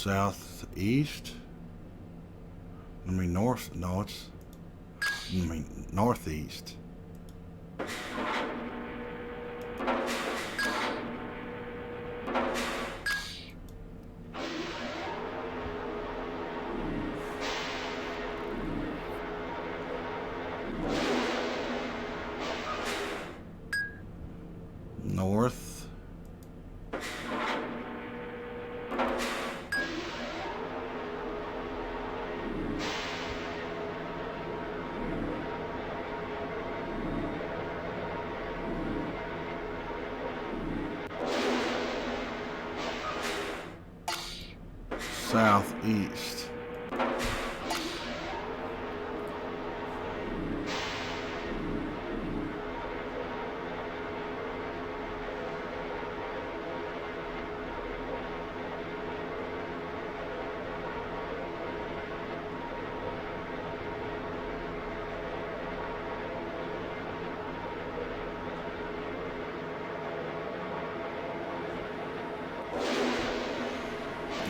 Southeast? I mean north, no it's, I mean northeast. North. Southeast.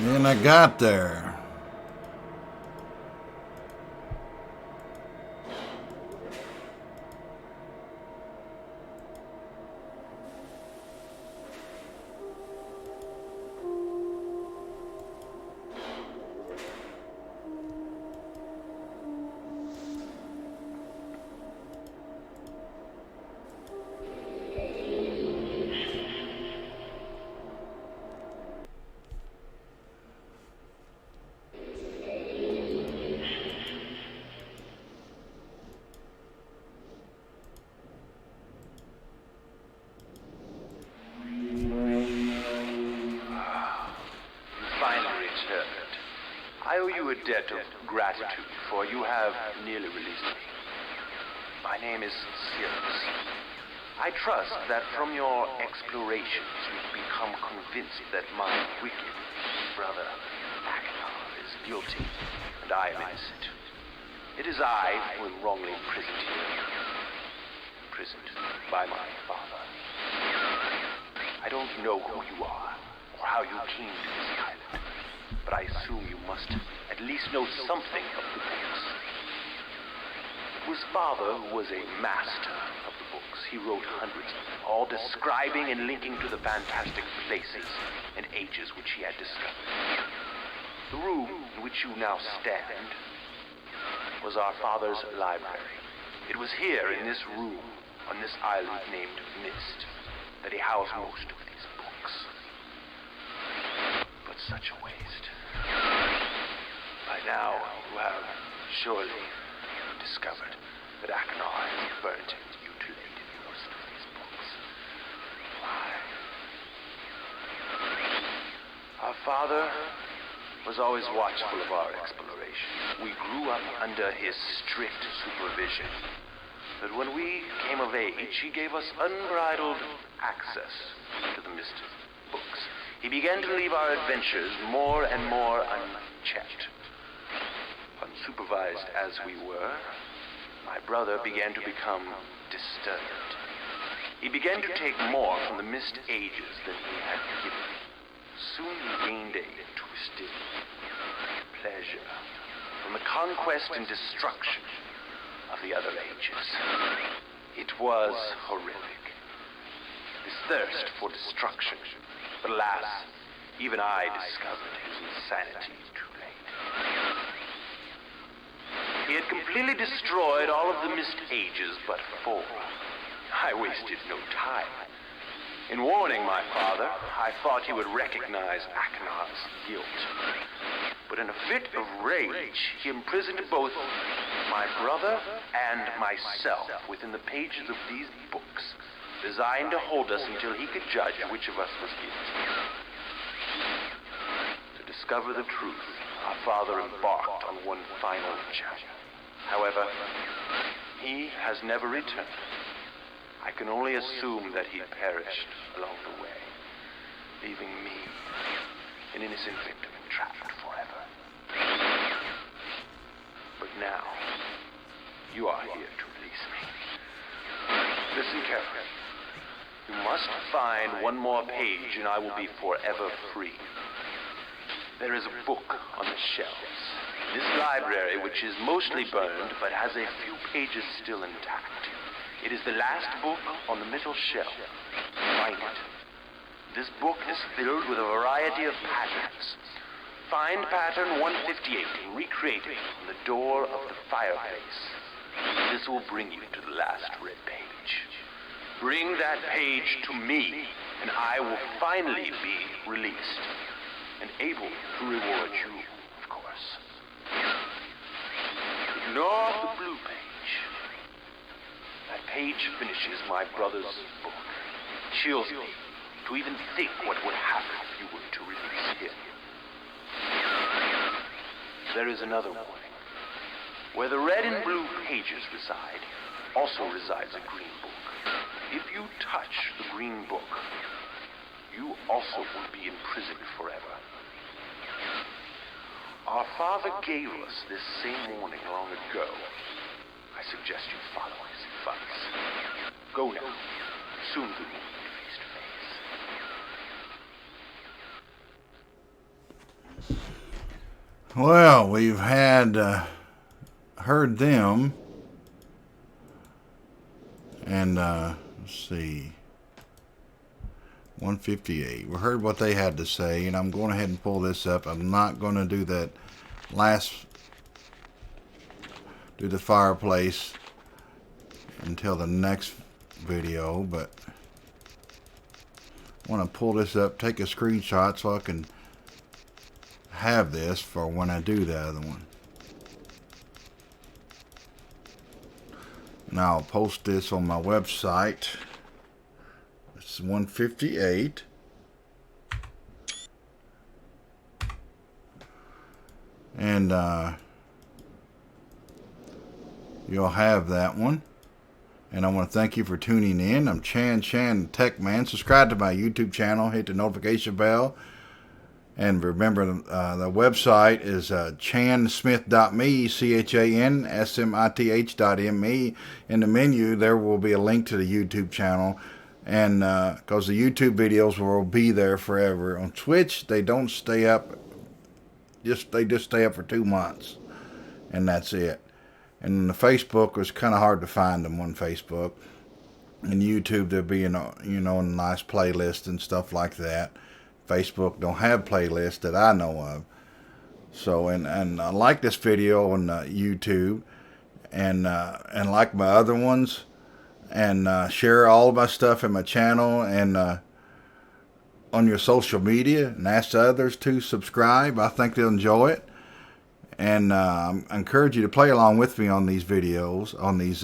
And I got there. I owe you a debt of gratitude, for you have nearly released me. My name is Sirius. I trust that from your explorations you've become convinced that my wicked brother Achenar is guilty and I am innocent. It is I who am wrongly imprisoned here. Imprisoned by my father. I don't know who you are or how you came to this island, but I assume you must at least know something of the books. It was father who was a master of the books. He wrote hundreds of them, all describing and linking to the fantastic places and ages which he had discovered. The room in which you now stand was our father's library. It was here in this room, on this island named Mist, that he housed most of these books. But such a waste. By now, you have surely discovered that Achenar has burnt and mutilated most of these books. Why? Our father was always watchful of our exploration. We grew up under his strict supervision. But when we came of age, he gave us unbridled access to the Mist books. He began to leave our adventures more and more unchecked. Unsupervised as we were, my brother began to become disturbed. He began to take more from the Mist Ages than he had given. Soon he gained a twisted pleasure from the conquest and destruction of the other ages. It was horrific. This thirst for destruction. But alas, even I discovered his insanity too late. He had completely destroyed all of the Mist Ages but 4. I wasted no time. In warning my father, I thought he would recognize Achenar's guilt. but in a fit of rage, he imprisoned both my brother and myself within the pages of these books, designed to hold us until he could judge which of us was guilty. To discover the truth, our father embarked on one final journey. However, he has never returned. I can only assume that he perished along the way, leaving me, an innocent victim, entrapped forever. But now, you are here to release me. Listen carefully. You must find one more page and I will be forever free. There is a book on the shelves. This library, which is mostly burned, but has a few pages still intact. It is the last book on the middle shelf. Find it. This book is filled with a variety of patterns. Find pattern 158 and recreate it on the door of the fireplace. This will bring you to the last red page. Bring that page to me, and I will finally be released, and able to reward you, of course. Ignore the blue page. That page finishes my brother's book. Chills me to even think what would happen if you were to release him. There is another warning. Where the red and blue pages reside, also resides a green book. If you touch the green book, you also will be imprisoned forever. Our father gave us this same warning long ago. I suggest you follow his advice. Go now. Soon we will meet face to face. Well, we've heard them, and let's see, 158. We heard what they had to say, and I'm going ahead and pull this up. I'm not going to do that do the fireplace until the next video, but I want to pull this up, take a screenshot so I can have this for when I do the other one. And I'll post this on my website. It's 158. And you'll have that one. And I want to thank you for tuning in. I'm Chan the Tech Man. Subscribe to my YouTube channel. Hit the notification bell. And remember, the website is chansmith.me, chansmith.me. In the menu, there will be a link to the YouTube channel. And because the YouTube videos will be there forever. On Twitch, they don't stay up. They just stay up for 2 months. And that's it. And the Facebook was kind of hard to find them on Facebook. And YouTube, there'll be a nice playlist and stuff like that. Facebook don't have playlists that I know of. So, and I like this video on YouTube, and like my other ones, and share all of my stuff in my channel and on your social media, and ask others to subscribe. I think they'll enjoy it. And I encourage you to play along with me on these videos, on these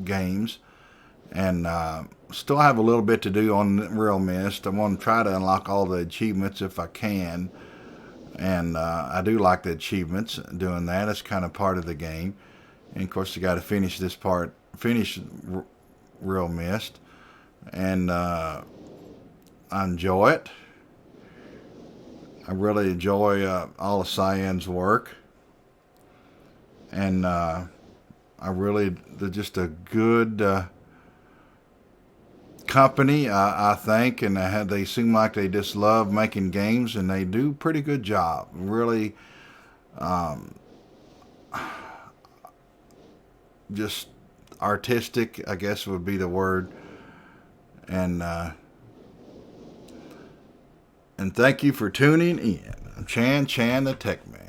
games. And still have a little bit to do on realMYST. I want to try to unlock all the achievements if I can. And I do like the achievements, doing that. It's kind of part of the game. And of course, you got to finish this part, finish realMYST. And I enjoy it. I really enjoy all of Cyan's work. And they're just a good company, I think, and they seem like they just love making games, and they do a pretty good job. Really, just artistic, I guess would be the word. And thank you for tuning in. I'm Chan the Tech Man.